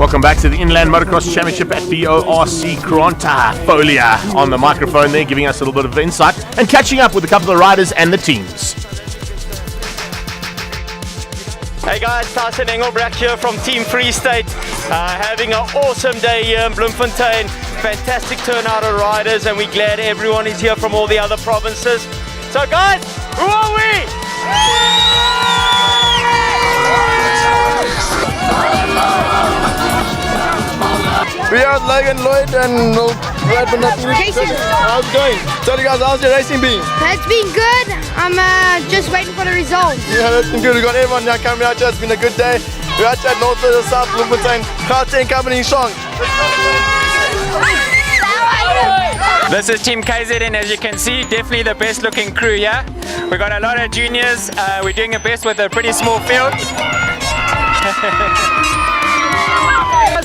Welcome back to the Inland Motocross Championship at the ORC. Granta Folia on the microphone there, giving us a little bit of insight and catching up with a couple of riders and the teams. Hey guys, Tyson Engelbrecht here from Team Free State. Having an awesome day here in Bloemfontein. Fantastic turnout of riders, and we're glad everyone is here from all the other provinces. So guys, who are we? We are Logan Lloyd and Brad Jason. How's it going? Tell you guys, how's your racing been? It's been good. I'm just waiting for the results. Yeah, it's been good. We got everyone here coming out here. It's been a good day. We're out here at North to South Bloemfontein. Gauteng Company Song. This is Team KZN, as you can see, definitely the best looking crew here. We got a lot of juniors. We're doing the best with a pretty small field.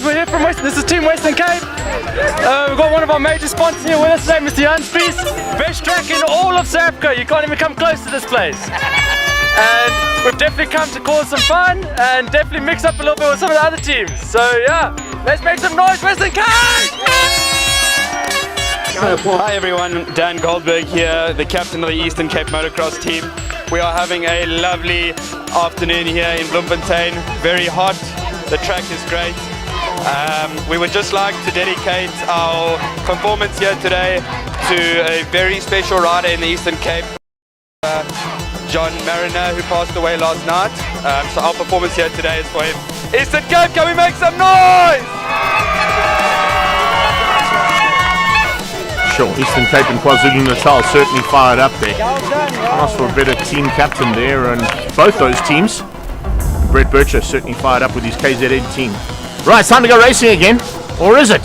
We're here from Western. This is Team Western Cape. We've got one of our major sponsors here with us today, Mr. Jan Spies. Best track in all of South Africa. You can't even come close to this place. And we've definitely come to cause some fun and definitely mix up a little bit with some of the other teams. So yeah, let's make some noise, Western Cape! Hi everyone, Dan Goldberg here, the captain of the Eastern Cape Motocross team. We are having a lovely afternoon here in Bloemfontein. Very hot, the track is great. We would just like to dedicate our performance here today to a very special rider in the Eastern Cape, John Mariner, who passed away last night. So our performance here today is for him. Eastern Cape, can we make some noise? Sure, Eastern Cape and KwaZulu-Natal certainly fired up there. Asked for a better team captain there, and both those teams. Brett Bircher certainly fired up with his KZN team. Right, it's time to go racing again, or is it?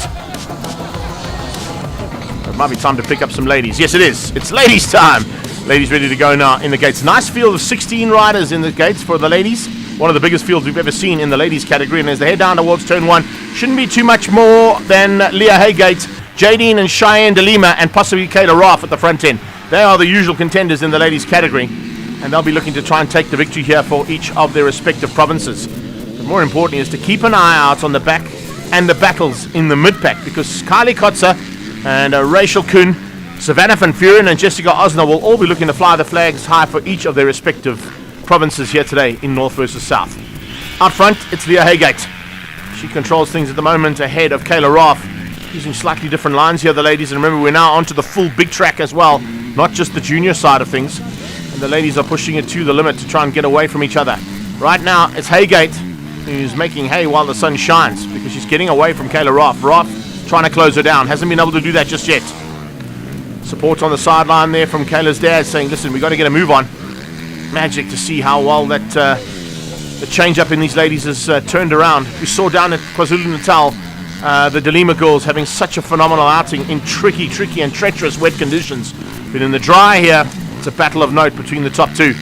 It might be time to pick up some ladies. Yes, it is. It's ladies' time. Ladies ready to go now in the gates. Nice field of 16 riders in the gates for the ladies. One of the biggest fields we've ever seen in the ladies category. And as they head down towards turn one, shouldn't be too much more than Leah Haygate, Jadine and Cheyenne De Lima, and possibly Kayla Roth at the front end. They are the usual contenders in the ladies category, and they'll be looking to try and take the victory here for each of their respective provinces. But more importantly is to keep an eye out on the back and the battles in the mid-pack, because Kylie Kotzer and Rachel Kuhn, Savannah van Vuren and Jessica Osner will all be looking to fly the flags high for each of their respective provinces here today in North versus South. Out front, it's Leah Haygate. She controls things at the moment ahead of Kayla Roth, using slightly different lines here, the ladies. And remember, we're now onto the full big track as well, not just the junior side of things. And the ladies are pushing it to the limit to try and get away from each other. Right now, it's Haygate who's making hay while the sun shines, because she's getting away from Kayla Roth. Roth trying to close her down, hasn't been able to do that just yet. Support on the sideline there from Kayla's dad saying, listen, we've got to get a move on. Magic to see how well that the change up in these ladies has turned around. We saw down at KwaZulu-Natal the De Lima girls having such a phenomenal outing in tricky and treacherous wet conditions. But in the dry here, it's a battle of note between the top two.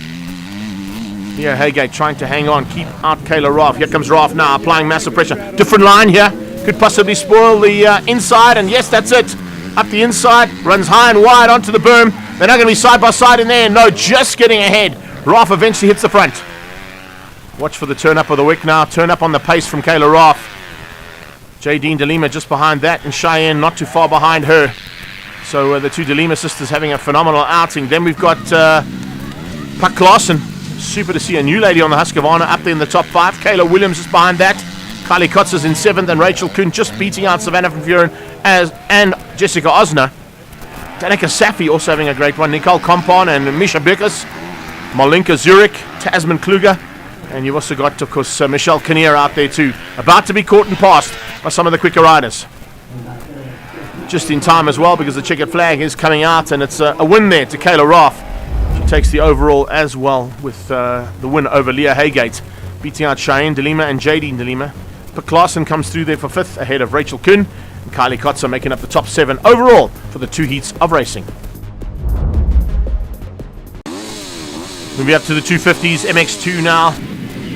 Here, Haygate trying to hang on, keep out Kayla Roth. Here comes Roth now, applying massive pressure. Different line here, could possibly spoil the inside, and yes, that's it. Up the inside, runs high and wide onto the berm. They're not going to be side by side in there. No, just getting ahead. Roth eventually hits the front. Watch for the turn up of the wick now. Turn up on the pace from Kayla Roth. Jadine De Lima just behind that, and Cheyenne not too far behind her. So the two De Lima sisters having a phenomenal outing. Then we've got Puck Larson. Super to see a new lady on the Husqvarna up there in the top five. Kayla Williams is behind that. Kylie Kotzer's in seventh, and Rachel Kuhn just beating out Savannah van Vuren and Jessica Osner. Danica Safi also having a great one. Nicole Kompon and Misha Birkus. Malinka Zurich, Tasman Kluger. And you've also got, of course, Michelle Kinnear out there too. About to be caught and passed by some of the quicker riders. Just in time as well, because the checkered flag is coming out, and it's a win there to Kayla Roth. She takes the overall as well with the win over Leah Haygate, beating out Cheyenne De Lima and Jadine De Lima. But Clarkson comes through there for fifth, ahead of Rachel Kuhn, and Kylie Kotzer making up the top 7 overall for the 2 heats of racing. Moving up to the 250s, MX2 now.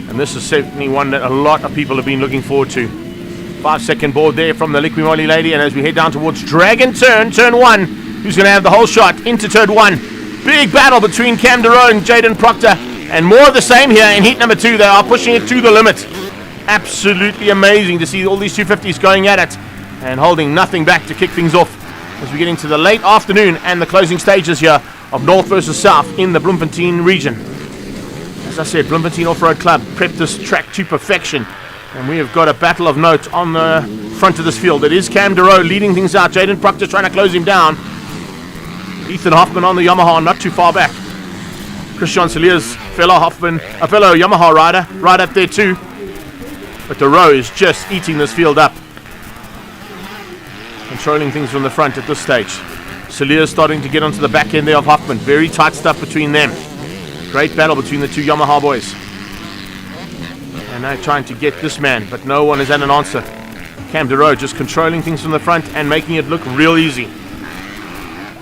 And this is certainly one that a lot of people have been looking forward to. 5-second board there from the Liqui lady, and as we head down towards Dragon Turn 1, who's going to have the whole shot into turn 1. Big battle between Cam DeRoe and Jaden Proctor, and more of the same here in heat number 2. They are pushing it to the limit. Absolutely amazing to see all these 250s going at it and holding nothing back to kick things off as we get into the late afternoon and the closing stages here of North versus South in the Bloemfontein region. As I said, Bloemfontein Off-Road Club prepped this track to perfection, and we have got a battle of note on the front of this field. It is Cam Deroe leading things out. Jaden Proctor trying to close him down. Ethan Hoffman on the Yamaha, not too far back. Christian Celier's fellow Yamaha rider, right up there too. But Deroe is just eating this field up. Controlling things from the front at this stage. Celier's starting to get onto the back end there of Hoffman. Very tight stuff between them. Great battle between the two Yamaha boys. And they're trying to get this man, but no one has had an answer. Cam Deroe just controlling things from the front and making it look real easy.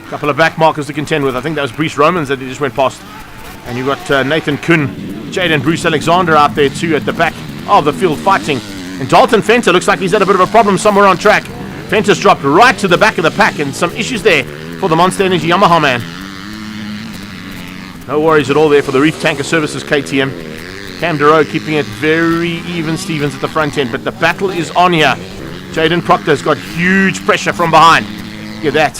Couple of back markers to contend with. I think that was Bruce Romans that he just went past. And you've got Nathan Kuhn, Jaden Bruce Alexander out there too at the back of the field fighting. And Dalton Fenter looks like he's had a bit of a problem somewhere on track. Fenter's dropped right to the back of the pack, and some issues there for the Monster Energy Yamaha man. No worries at all there for the Reef Tanker Services KTM. Cam Deroe keeping it very even Stevens at the front end, but the battle is on here. Jaden Proctor's got huge pressure from behind. Look at that.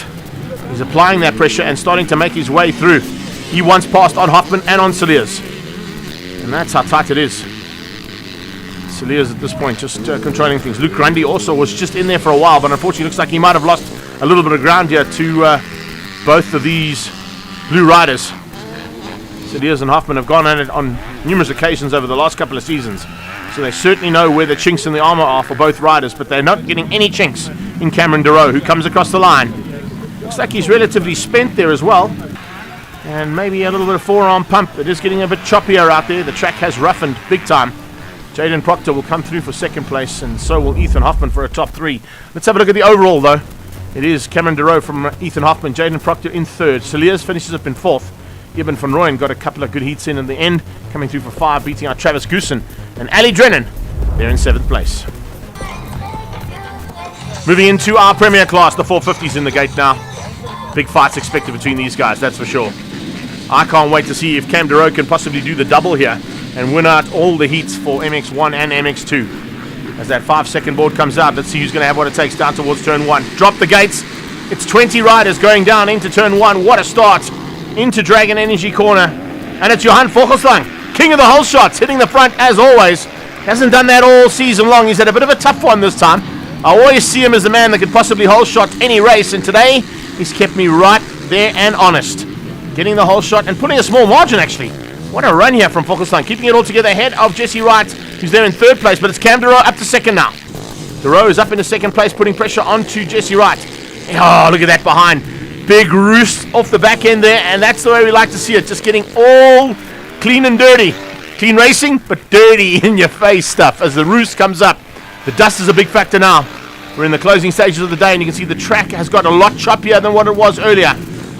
He's applying that pressure and starting to make his way through. He once passed on Hoffman and on Celier's. And that's how tight it is. Celier's at this point just controlling things. Luke Grundy also was just in there for a while, but unfortunately looks like he might have lost a little bit of ground here to both of these blue riders. Celier's and Hoffman have gone at it on numerous occasions over the last couple of seasons. So they certainly know where the chinks in the armor are for both riders, but they're not getting any chinks in Cameron Deroe, who comes across the line. Looks like he's relatively spent there as well. And maybe a little bit of forearm pump. It is getting a bit choppier out there. The track has roughened big time. Jaden Proctor will come through for second place, and so will Ethan Hoffman for a top three. Let's have a look at the overall though. It is Cameron Deroe from Ethan Hoffman, Jaden Proctor in third. Celier's finishes up in fourth. Eben van Rooyen got a couple of good heats in the end, coming through for 5, beating out Travis Goosen. And Ali Drennan, they're in 7th place. Moving into our Premier class, the 450s in the gate now. Big fights expected between these guys, that's for sure. I can't wait to see if Cam Deroe can possibly do the double here and win out all the heats for MX1 and MX2. As that 5-second board comes out, let's see who's going to have what it takes down towards turn 1. Drop the gates. It's 20 riders going down into turn 1. What a start into Dragon Energy corner. And it's Johan Vogelsang, king of the whole shots, hitting the front as always. Hasn't done that all season long. He's had a bit of a tough one this time. I always see him as the man that could possibly whole shot any race, and today he's kept me right there and honest. Getting the whole shot and putting a small margin actually. What a run here from Vogelsang, keeping it all together ahead of Jesse Wright, who's there in 3rd place, but it's Cam Deroe up to 2nd now. Deroe is up into 2nd place, putting pressure onto Jesse Wright. Oh, look at that behind. Big roost off the back end there, and that's the way we like to see it. Just getting all clean and dirty. Clean racing, but dirty in your face stuff as the roost comes up. The dust is a big factor now. We're in the closing stages of the day, and you can see the track has got a lot choppier than what it was earlier.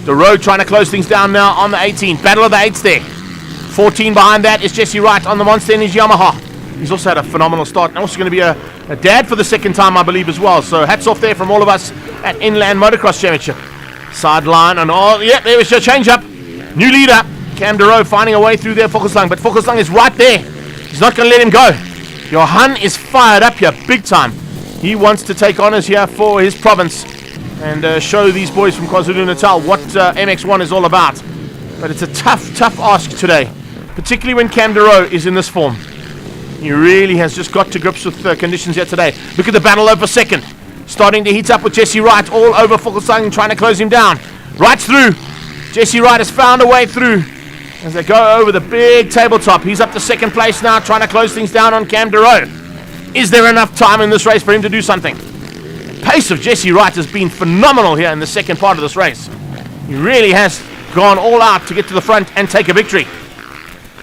Deroe trying to close things down now on the 18. Battle of the 8s there. 14 behind that is Jesse Wright on the Monster Energy Yamaha. He's also had a phenomenal start, and also going to be a dad for the 2nd time, I believe, as well. So hats off there from all of us at Inland Motocross Championship. Sideline, and there was your change up. New leader, Cam Deroe finding a way through there, Vogelsang, but Vogelsang is right there. He's not going to let him go. Johan is fired up here, big time. He wants to take honours here for his province and show these boys from KwaZulu-Natal what MX1 is all about. But it's a tough ask today, particularly when Cam Deroe is in this form. He really has just got to grips with conditions here today. Look at the battle over 2nd. Starting to heat up with Jesse Wright all over Vogelsang, trying to close him down. Right through. Jesse Wright has found a way through as they go over the big tabletop. He's up to 2nd place now, trying to close things down on Cam Deroe. Is there enough time in this race for him to do something? The pace of Jesse Wright has been phenomenal here in the 2nd part of this race. He really has gone all out to get to the front and take a victory.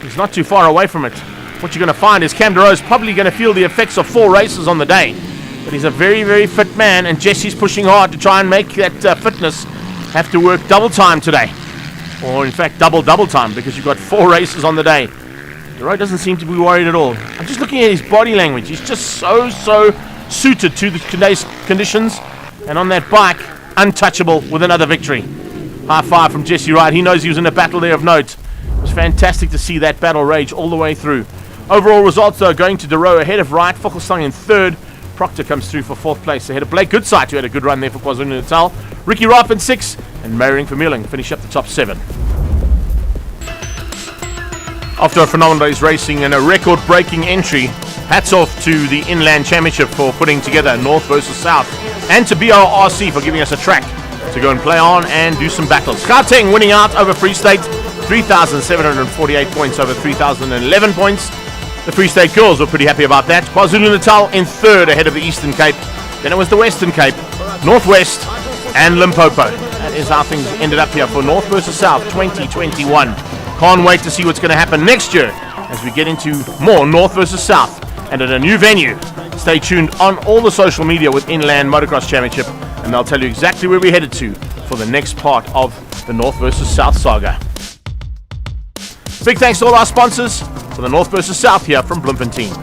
He's not too far away from it. What you're going to find is Cam Deroe is probably going to feel the effects of 4 races on the day. But he's a very, very fit man, and Jesse's pushing hard to try and make that fitness have to work double time today. Or in fact, double time, because you've got 4 races on the day. Deroe doesn't seem to be worried at all. I'm just looking at his body language. He's just so suited to today's conditions. And on that bike, untouchable with another victory. High five from Jesse Wright. He knows he was in a battle there of note. It was fantastic to see that battle rage all the way through. Overall results are going to Dero ahead of Wright, Fokkelstang in third. Proctor comes through for fourth place ahead of Blake Goodsight, who had a good run there for KwaZulu-Natal. Ricky Rapp in sixth, and Meiring Vermeulen finish up the top 7. After a phenomenal day's racing and a record-breaking entry, hats off to the Inland Championship for putting together North versus South, and to BRRC for giving us a track to go and play on and do some battles. Gauteng winning out over Free State, 3,748 points over 3,011 points. The Free State girls were pretty happy about that. KwaZulu-Natal in third ahead of the Eastern Cape. Then it was the Western Cape, Northwest, and Limpopo. That is how things ended up here for North versus South 2021. Can't wait to see what's going to happen next year as we get into more North versus South and at a new venue. Stay tuned on all the social media with Inland Motocross Championship, and they'll tell you exactly where we're headed to for the next part of the North versus South saga. Big thanks to all our sponsors for the North versus South here from Bloemfontein.